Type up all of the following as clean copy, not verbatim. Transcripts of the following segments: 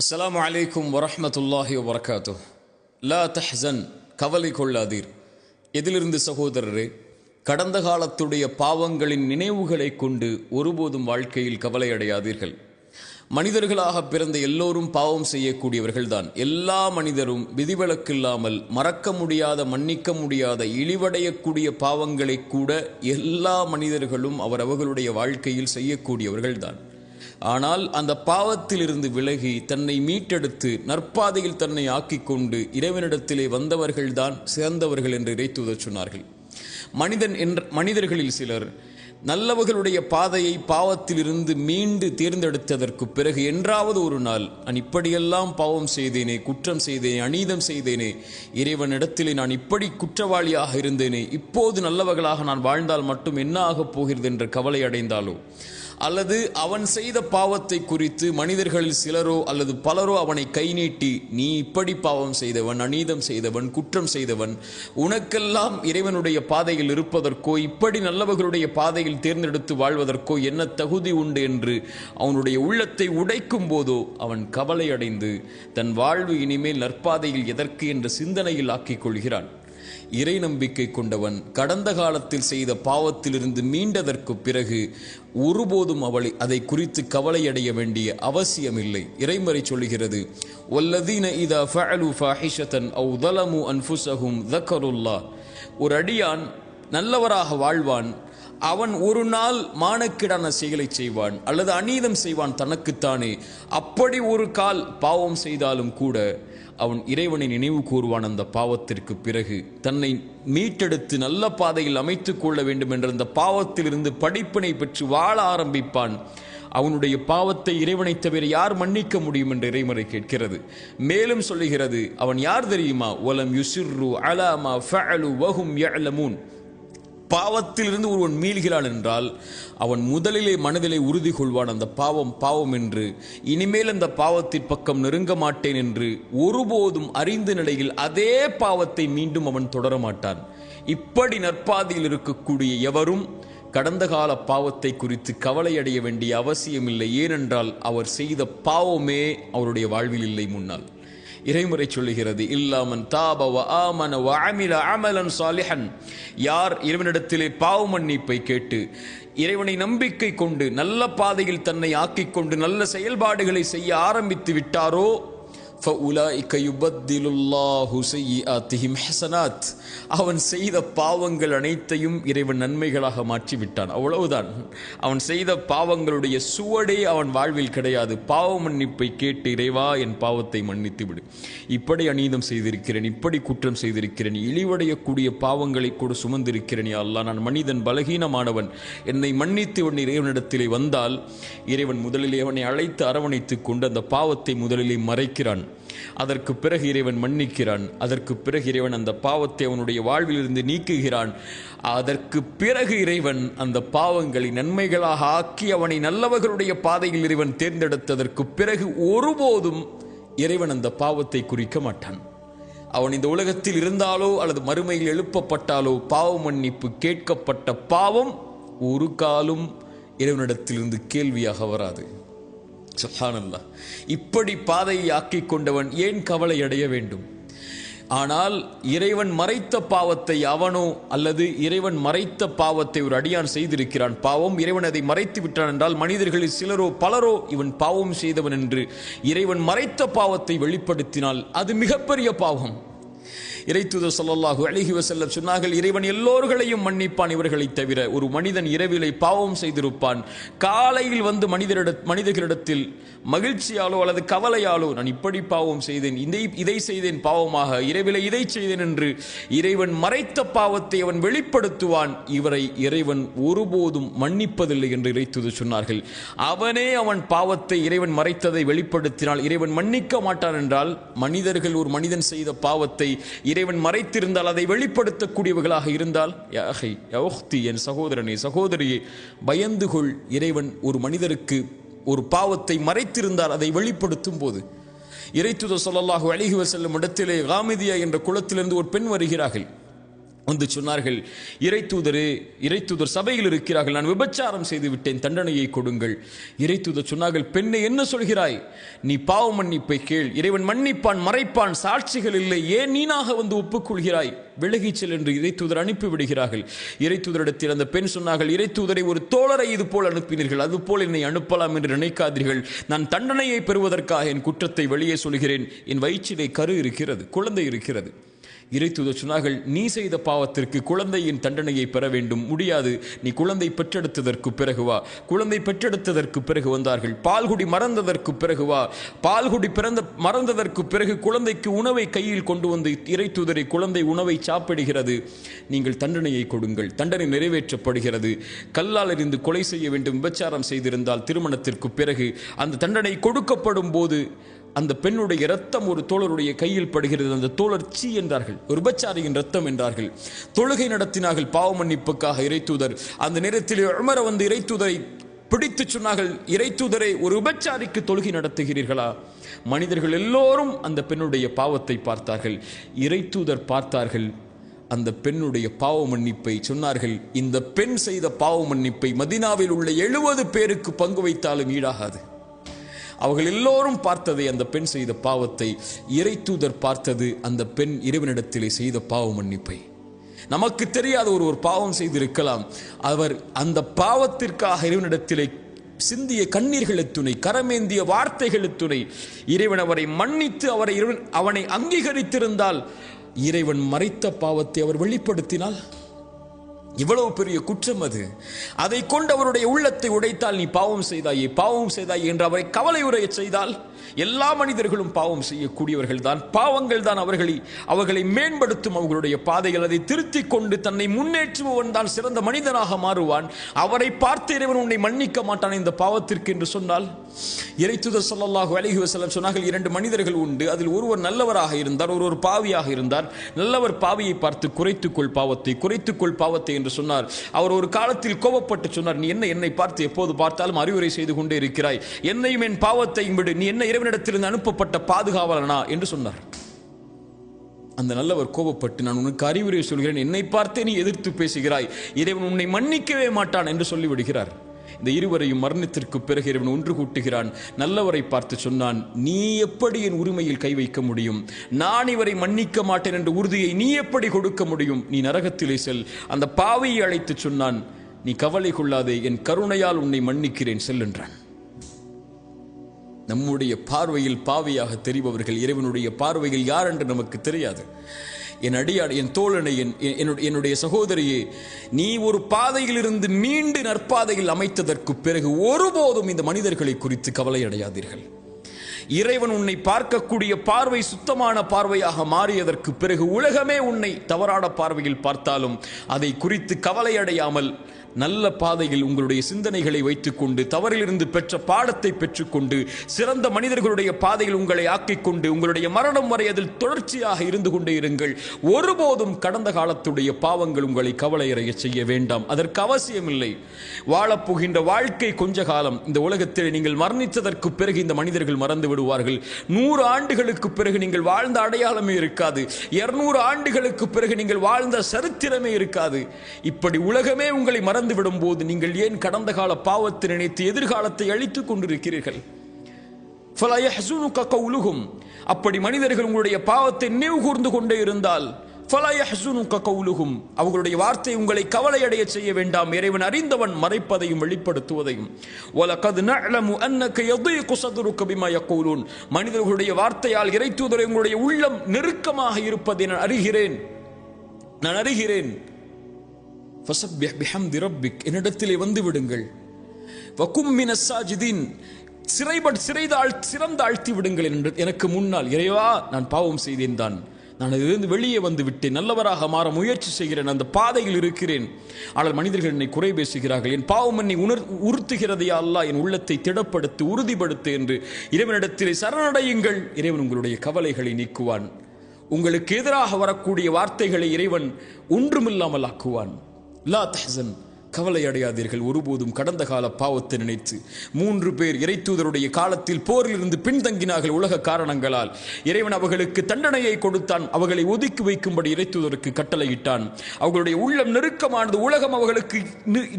அஸ்ஸலாமு அலைக்கும் வரஹ்மத்துல்லாஹி வபரகாத்துஹ். லா தஹ்சன், கவலை கொள்ளாதீர். எதிலிருந்து சகோதரரே? கடந்த காலத்துடைய பாவங்களின் நினைவுகளை கொண்டு ஒருபோதும் வாழ்க்கையில் கவலை அடையாதீர்கள். மனிதர்களாக பிறந்த எல்லோரும் பாவம் செய்யக்கூடியவர்கள்தான். எல்லா மனிதரும் விதிவிலக்கில்லாமல் மறக்க முடியாத, மன்னிக்க முடியாத, இழிவடையக்கூடிய பாவங்களை கூட எல்லா மனிதர்களும் அவர்களுடைய வாழ்க்கையில் செய்யக்கூடியவர்கள்தான். ஆனால் அந்த பாவத்திலிருந்து விலகி தன்னை மீட்டெடுத்து நற்பாதையில் தன்னை ஆக்கிக் கொண்டு இறைவனிடத்திலே வந்தவர்கள்தான் சிறந்தவர்கள் என்று இறைத்தூதர் சொன்னார்கள். மனிதர்களில் சிலர் நல்லவர்களுடைய பாதையை பாவத்திலிருந்து மீண்டு தேர்ந்தெடுத்ததற்கு பிறகு என்றாவது ஒரு நாள், நான் இப்படியெல்லாம் பாவம் செய்தேனே, குற்றம் செய்தேனே, அநீதம் செய்தேனே, இறைவனிடத்திலே நான் இப்படி குற்றவாளியாக இருந்தேனே, இப்போது நல்லவர்களாக நான் வாழ்ந்தால் மட்டும் என்ன ஆகப் போகிறது என்ற கவலை அடைந்தாலோ, அல்லது அவன் செய்த பாவத்தை குறித்து மனிதர்களில் சிலரோ அல்லது பலரோ அவனை கை நீட்டி, நீ இப்படி பாவம் செய்தவன், அநீதம் செய்தவன், குற்றம் செய்தவன், உனக்கெல்லாம் இறைவனுடைய பாதையில் இருப்பதற்கோ இப்படி நல்லவர்களுடைய பாதையில் தேர்ந்தெடுத்து வாழ்வதற்கோ என்ன தகுதி உண்டு என்று அவனுடைய உள்ளத்தை உடைக்கும் போதோ அவன் கவலை அடைந்து தன் வாழ்வு இனிமேல் நற்பாதையில் எதற்கு என்ற சிந்தனையில் ஆக்கிக் கொள்கிறான். இறை நம்பிக்கை கொண்டவன் கடந்த காலத்தில் செய்த பாவத்திலிருந்து மீண்டதற்கு பிறகு ஒருபோதும் அதை குறித்து கவலையடைய வேண்டிய அவசியமில்லை. இறைமறை சொல்கிறது, வல்லதீன இதா ஃபஅலு ஃபாஹிஷதன் அவ் ஸலமு அன்ஃபுஸஹும் ஸக்கருல்லாஹ். ஒரு அடியான் நல்லவராக வாழ்வான், அவன் ஒரு நாள் மானக்கிடான செயலை செய்வான் அல்லது அநீதம் செய்வான் தனக்குத்தானே. அப்படி ஒரு கால் பாவம் செய்தாலும் கூட அவன் இறைவனை நினைவு கூறுவான். அந்த பாவத்திற்கு பிறகு தன்னை மீட்டெடுத்து நல்ல பாதையில் அமைத்துக் கொள்ள வேண்டும் என்ற அந்த பாவத்திலிருந்து படிப்பினை பெற்று வாழ ஆரம்பிப்பான். அவனுடைய பாவத்தை இறைவனை தவிர யார் மன்னிக்க முடியும் என்று இறைமறை கேட்கிறது. மேலும் சொல்லுகிறது, அவன் யார் தெரியுமா? வலம் யுசிர்ரு அலா மா ஃபஅலு வஹும் யஅலமூன். பாவத்திலிருந்து ஒருவன் மீள்கிறான் என்றால் அவன் முதலிலே மனதிலே உறுதி கொள்வான், அந்த பாவம் என்று, இனிமேல் அந்த பாவத்தின் பக்கம் நெருங்க மாட்டேன் என்று. ஒருபோதும் அறிந்த நிலையில் அதே பாவத்தை மீண்டும் அவன் தொடர மாட்டான். இப்படி நற்பாதையில் இருக்கக்கூடிய எவரும் கடந்த கால பாவத்தை குறித்து கவலையடைய வேண்டிய அவசியமில்லை. ஏனென்றால் அவர் செய்த பாவமே அவருடைய வாழ்வில் இல்லை முன்னால். இறைமுறை சொல்லுகிறது, இல்லாமன் தாப வ ஆமன வ அமில அமலன் சாலிஹன். யார் இறைவனிடத்திலே பாவ மன்னிப்பை கேட்டு இறைவனை நம்பிக்கை கொண்டு நல்ல பாதையில் தன்னை ஆக்கிக் கொண்டு நல்ல செயல்பாடுகளை செய்ய ஆரம்பித்து விட்டாரோ, ஃபஉலாயிக யுபத்திலுல்லாஹு ஸய்யிஆத்திஹிம் ஹஸனாத். அவன் செய்த பாவங்கள் அனைத்தையும் இறைவன் நன்மைகளாக மாற்றிவிட்டான். அவ்வளவுதான். அவன் செய்த பாவங்களுடைய சுவடே அவன் வாழ்வில் கிடையாது. பாவ மன்னிப்பை கேட்டு, இறைவா என் பாவத்தை மன்னித்து விடு, இப்படி அநீதம் செய்திருக்கிறேன், இப்படி குற்றம் செய்திருக்கிறேன், இழிவடையக்கூடிய பாவங்களை கூட சுமந்திருக்கிறேன், யா அல்லாஹ் நான் மனிதன், பலகீனமானவன், என்னை மன்னித்து உன் இறைவனிடத்திலே வந்தால் இறைவன் முதலிலே அவனை அழைத்து அரவணைத்துக் கொண்டு அந்த பாவத்தை முதலிலே மறைக்கிறான். அதற்கு பிறகு இறைவன் மன்னிக்கிறான். அதற்கு பிறகு இறைவன் அந்த பாவத்தை அவனுடைய வாழ்வில் இருந்து நீக்குகிறான். அதற்கு பிறகு இறைவன் அந்த பாவங்களை நன்மைகளாக ஆக்கி அவனை நல்லவர்களுடைய பாதையில் இறைவன் தேர்ந்தெடுத்ததற்கு பிறகு ஒருபோதும் இறைவன் அந்த பாவத்தை குறிக்க மாட்டான். அவன் இந்த உலகத்தில் இருந்தாலோ அல்லது மறுமையில் எழுப்பப்பட்டாலோ பாவ மன்னிப்பு கேட்கப்பட்ட பாவம் ஒரு காலும் இறைவனிடத்திலிருந்து கேள்வியாக வராது. சுப்ஹானல்லாஹ். இப்படி பாதையை ஆக்கிக் கொண்டவன் ஏன் கவலை அடைய வேண்டும்? ஆனால் இறைவன் மறைத்த பாவத்தை அவனோ அல்லது இறைவன் மறைத்த பாவத்தை ஒரு அடியான் செய்திருக்கிறான், பாவம், இறைவன் அதை மறைத்து விட்டான் என்றால் மனிதர்களில் சிலரோ பலரோ இவன் பாவம் செய்தவன் என்று இறைவன் மறைத்த பாவத்தை வெளிப்படுத்தினால் அது மிகப்பெரிய பாவம். இறைத்தூதர் ஸல்லல்லாஹு அலைஹி வஸல்லம் சொன்னார்கள், இறைவன் எல்லோர்களையும் மன்னிப்பான் இவர்களை தவிர. ஒரு மனிதன் இரவிலே பாவம் செய்திருப்பான், காலையில் வந்து மனிதர்களிடத்தில் மகிழ்ச்சியாலோ அல்லது கவலையாலோ, நான் இப்படி பாவம் செய்தேன், இதை செய்தேன் பாவமாக, இரவிலே இதை செய்தேன் என்று இறைவன் மறைத்த பாவத்தை அவன் வெளிப்படுத்துவான். இவரை இறைவன் ஒருபோதும் மன்னிப்பதில்லை என்று இறைத்தூதர் சொன்னார்கள். அவனே அவன் பாவத்தை இறைவன் மறைத்ததை வெளிப்படுத்தினால் இறைவன் மன்னிக்க மாட்டான் என்றால், மனிதர்கள் ஒரு மனிதன் செய்த பாவத்தை இறைவன் மறைத்திருந்தால், அதை வெளிப்படுத்தக்கூடியவர்களாக இருந்தால், என் சகோதரனே, சகோதரியே, பயந்து கொள். இறைவன் ஒரு மனிதருக்கு ஒரு பாவத்தை மறைத்திருந்தால் அதை வெளிப்படுத்தும் போது, இறைத்தூதர் ஸல்லல்லாஹு அலைஹி வஸல்லம் இடத்திலே காமிதியா என்ற குளத்திலிருந்து ஒரு பெண் வருகிறார்கள். வந்து சொன்னார்கள், இறைத்தூதர் சபையில் இருக்கிறார்கள், நான் விபச்சாரம் செய்து விட்டேன், தண்டனையை கொடுங்கள். இறைத்தூதர் சொன்னார்கள், பெண்ணை என்ன சொல்கிறாய்? நீ பாவ மன்னிப்பை கேள், இறைவன் மன்னிப்பான், மறைப்பான், சாட்சிகள் இல்லை, ஏன் நீனாக வந்து ஒப்புக்கொள்கிறாய்? விலகிச் செல் என்று இறைத்தூதர் அனுப்பிவிடுகிறார்கள். இறைத்தூதரிடத்தில் அந்த பெண் சொன்னார்கள், இறைத்தூதரை ஒரு தோழரை இது போல் அனுப்பினீர்கள், அதுபோல் என்னை அனுப்பலாம் என்று நினைக்காதீர்கள். நான் தண்டனையை பெறுவதற்காக என் குற்றத்தை வெளியே சொல்கிறேன். என் வயிற்றிலே கரு இருக்கிறது, குழந்தை இருக்கிறது. இறைத்தூதர் சொன்னார்கள், நீ செய்த பாவத்திற்கு குழந்தையின் தண்டனையை பெற வேண்டும், முடியாது, நீ குழந்தை பெற்றெடுத்ததற்கு பிறகு வா. குழந்தை பெற்றெடுத்ததற்கு பிறகு வந்தார்கள். பால்குடி மறந்ததற்கு பிறகு வா. பால்குடி மறந்ததற்கு பிறகு குழந்தைக்கு உணவை கையில் கொண்டு வந்து இறைத்தூதரை, குழந்தை உணவை சாப்பிடுகிறது, நீங்கள் தண்டனையை கொடுங்கள். தண்டனை நிறைவேற்றப்படுகிறது. கல்லால் எறிந்து கொலை செய்ய வேண்டும், விபச்சாரம் செய்திருந்தால் திருமணத்திற்கு பிறகு அந்த தண்டனை கொடுக்கப்படும் போது அந்த பெண்ணுடைய இரத்தம் ஒரு தோழருடைய கையில் படுகிறது. அந்த தோழர் சீ என்றார்கள், ஒரு விபச்சாரியின் இரத்தம் என்றார்கள். தொழுகை நடத்தினார்கள் பாவ மன்னிப்புக்காக. இறைத்தூதர் அந்த நேரத்தில் உமர் வந்து இறைத்தூதரை பிடித்து சொன்னார்கள், இறைத்தூதரை, ஒரு விபச்சாரிக்கு தொழுகை நடத்துகிறீர்களா? மனிதர்கள் எல்லோரும் அந்த பெண்ணுடைய பாவத்தை பார்த்தார்கள். இறைத்தூதர் பார்த்தார்கள் அந்த பெண்ணுடைய பாவ மன்னிப்பை. சொன்னார்கள், இந்த பெண் செய்த பாவ மன்னிப்பை மதீனாவில் உள்ள 70 பேருக்கு பங்கு வைத்தாலும் ஈடாகாது. அவர்கள் எல்லோரும் பார்த்ததை, அந்த பெண் செய்த பாவத்தை. இறைத்தூதர் பார்த்தது அந்த பெண் இறைவனிடத்திலே செய்த பாவ மன்னிப்பை. நமக்கு தெரியாத ஒரு பாவம் செய்திருக்கலாம். அவர் அந்த பாவத்திற்காக இறைவனிடத்திலே சிந்திய கண்ணீர்கள் துணை, கரமேந்திய வார்த்தைகள் துணை, இறைவன் அவரை மன்னித்து அவனை அங்கீகரித்திருந்தால், இறைவன் மறைத்த பாவத்தை அவர் வெளிப்படுத்தினால் இவ்வளவு பெரிய குற்றம் அது. அதை கொண்டு அவருடைய உள்ளத்தை உடைத்தால், நீ பாவம் செய்தாயே என்று அவரை கவலை உரைய செய்தால், எல்லா மனிதர்களும் பாவம் செய்யக்கூடியவர்கள் தான். பாவங்கள் தான் அவர்களை மேம்படுத்தும் அவர்களுடைய பாதைகள். அதை திருத்திக் கொண்டு தன்னை முன்னேற்றுபவன் தான் சிறந்த மனிதனாக மாறுவான். அவரை பார்த்து இறைவன் உன்னை மன்னிக்க மாட்டான் இந்த பாவத்திற்கு என்று சொன்னால். இறைத்தூதர் ஸல்லல்லாஹு அலைஹி வஸல்லம் சொன்னார்கள், 2 மனிதர்கள் உண்டு, அதில் ஒருவர் நல்லவராக இருந்தார், ஒருவர் பாவியாக இருந்தார். நல்லவர் பாவியை பார்த்து குறைத்துக்கொள் பாவத்தை என்று சொன்னார். அவர் ஒரு காலத்தில் கோபப்பட்டு சொன்னார், நீ என்னை பார்த்து எப்போது பார்த்தாலும் அறிவுரை செய்து கொண்டே இருக்கிறாய், என்னையும் என் பாவத்தையும் விடு, நீ என்ன இறைவனிடத்திலிருந்து அனுப்பப்பட்ட பாதுகாவலனா என்று சொன்னார். அந்த நல்லவர் கோபப்பட்டு, நான் உனக்கு அறிவுரை சொல்கிறேன், என்னை பார்த்தே நீ எதிர்த்து பேசுகிறாய், இறைவன் உன்னை மன்னிக்கவே மாட்டான் என்று சொல்லிவிடுகிறார். இந்த இருவரையும் மரணத்திற்கு பிறகு இறைவன் ஒன்று கூட்டுகிறான். நல்லவரை பார்த்து சொன்னான், நீ எப்படி என் உரிமையில் கை வைக்க முடியும்? நான் இவரை மன்னிக்க மாட்டேன் என்ற உறுதியை நீ எப்படி கொடுக்க முடியும்? நீ நரகத்திலே செல். அந்த பாவியை அழைத்து சொன்னான், நீ கவலை கொள்ளாதே, என் கருணையால் உன்னை மன்னிக்கிறேன், செல் என்றான். நம்முடைய பார்வையில் பாவியாக தெரிபவர்கள் இறைவனுடைய பார்வையில் யார் என்று நமக்கு தெரியாது. என் அடியார், என் தோழனை, என்னுடைய சகோதரியே, நீ ஒரு பாதையில் இருந்து மீண்டு நற்பாதையில் அமைத்ததற்கு பிறகு ஒருபோதும் இந்த மனிதர்களை குறித்து கவலை அடையாதீர்கள். இறைவன் உன்னை பார்க்கக்கூடிய பார்வை சுத்தமான பார்வையாக மாறியதற்கு பிறகு உலகமே உன்னை தவறான பார்வையில் பார்த்தாலும் அதை குறித்து கவலை அடையாமல் நல்ல பாதையில் உங்களுடைய சிந்தனைகளை வைத்துக்கொண்டு, தவறிலிருந்து பெற்ற பாடத்தை பெற்றுக்கொண்டு, சிறந்த மனிதர்களுடைய பாதையில் உங்களை ஆக்கிக்கொண்டு, உங்களுடைய மரணம் வரை அதில் தொடர்ச்சியாக இருந்து கொண்டே இருங்கள். ஒருபோதும் கடந்த காலத்துடைய பாவங்கள் உங்களை கவலையடைய செய்ய வேண்டாம், அதற்கு அவசியமில்லை. வாழப்போகின்ற வாழ்க்கை கொஞ்ச காலம். இந்த உலகத்தில் நீங்கள் மரணித்ததற்கு பிறகு இந்த மனிதர்கள் மறந்து விடுவார்கள். 100 ஆண்டுகளுக்கு பிறகு நீங்கள் வாழ்ந்த அடையாளமே இருக்காது. 200 ஆண்டுகளுக்கு பிறகு நீங்கள் வாழ்ந்த சரித்திரமே இருக்காது. இப்படி உலகமே உங்களை விடும் போது நீங்கள் ஏன் கடந்த கால பாவத்தை நினைத்து எதிர்காலத்தை அழித்துக் கொண்டிருக்கிறீர்கள்? அப்படி மனிதர்கள் உங்களுடைய பாவத்தை நினைவு கூர்ந்து கொண்டே இருந்தால், அவர்களுடைய வார்த்தை உங்களை கவலை அடைய செய்ய வேண்டாம். இறைவன் அறிந்தவன் மறைப்பதையும் வெளிப்படுத்துவதையும். மனிதர்களுடைய வார்த்தையால் இறைத்தூதரை உங்களுடைய உள்ளம் நெருக்கமாக இருப்பதை நான் அறிகிறேன். என்னிடத்திலே வந்து விடுங்கள். சிறந்தாழ்த்தி விடுங்கள் எனக்கு முன்னால். இறைவா, நான் பாவம் செய்தேன் தான், நான் அதிலிருந்து வெளியே வந்து விட்டேன், நல்லவராக மாற முயற்சி செய்கிறேன், அந்த பாதையில் இருக்கிறேன். ஆனால் மனிதர்கள் என்னை குறை பேசுகிறார்கள், என் பாவம் என்னை உறுத்துகிறதே அல்லாஹ், என் உள்ளத்தை திடப்படுத்து, உறுதிப்படுத்து என்று இறைவனிடத்திலே சரணடையுங்கள். இறைவன் உங்களுடைய கவலைகளை நீக்குவான். உங்களுக்கு எதிராக வரக்கூடிய வார்த்தைகளை இறைவன் ஒன்றுமில்லாமல் ஆக்குவான். லா தஹ்சன், கவலை அடையாதீர்கள் ஒருபோதும் கடந்த கால பாவத்தை நினைத்து. 3 பேர் இறைத்தூதருடைய காலத்தில் போரிலிருந்து பின்தங்கினார்கள் உலக காரணங்களால். இறைவன் அவர்களுக்கு தண்டனையை கொடுத்தான். அவர்களை ஒதுக்கி வைக்கும்படி இறைத்தூதருக்கு கட்டளையிட்டான். அவர்களுடைய உள்ளம் நெருக்கமானது, உலகம் அவர்களுக்கு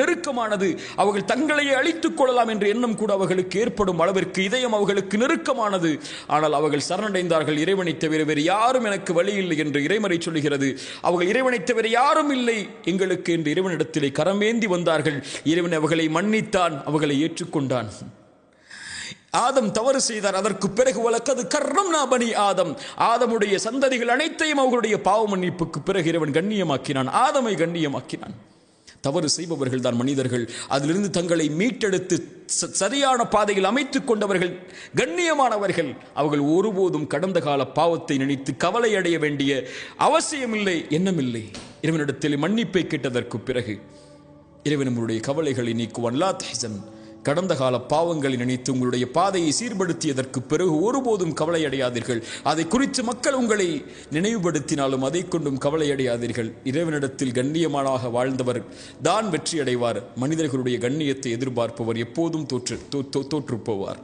நெருக்கமானது. அவர்கள் தங்களையே அழித்துக் கொள்ளலாம் என்ற எண்ணம் கூட அவர்களுக்கு ஏற்படும் அளவிற்கு இதயம் அவர்களுக்கு நெருக்கமானது. ஆனால் அவர்கள் சரணடைந்தார்கள். இறைவனை தவிர வேறு யாரும் எனக்கு வழி இல்லை என்று இறைமறை சொல்லுகிறது. அவர்கள் இறைவனை தவிர யாரும் இல்லை எங்களுக்கு என்று இறைவனிடத்திலே கரமேந்தி வந்தார்கள். இறைவன் அவர்களை மன்னித்தான், அவர்களை ஏற்றுக்கொண்டான். ஆதம் தவறு செய்தார். அதற்கு பிறகு வலக்கது கர்ரம்னா பனி ஆதம், ஆதமுடைய சந்ததிகள் அனைத்தையும் அவர்களுடைய பாவ மன்னிப்புக்கு பிறகு இறைவன் கண்ணியமாக்கினான், ஆதமை கண்ணியமாக்கினான். தவறு செய்பவர்கள் தான் மனிதர்கள். அதிலிருந்து தங்களை மீட்டெடுத்து சரியான பாதையில் அமைத்துக் கொண்டவர்கள் கண்ணியமானவர்கள். அவர்கள் ஒருபோதும் கடந்த கால பாவத்தை நினைத்து கவலை அடைய வேண்டிய அவசியமில்லை, எண்ணமில்லை. இறைவனிடத்தில் மன்னிப்பை கேட்டதற்கு பிறகு இறைவன் நம்முடைய கவலைகளை நீக்குவான். லா தஹ்சன், கடந்த கால பாவங்களை நினைத்து உங்களுடைய பாதையை சீர்படுத்தியதற்கு பிறகு ஒருபோதும் கவலை அடையாதீர்கள். அதை குறித்து மக்கள் உங்களை நினைவுபடுத்தினாலும் அதை கொண்டும் கவலை அடையாதீர்கள். இறைவனிடத்தில் கண்ணியமானாக வாழ்ந்தவர் தான் வெற்றி அடைவார். மனிதர்களுடைய கண்ணியத்தை எதிர்பார்ப்பவர் எப்போதும் தோற்று போவார்.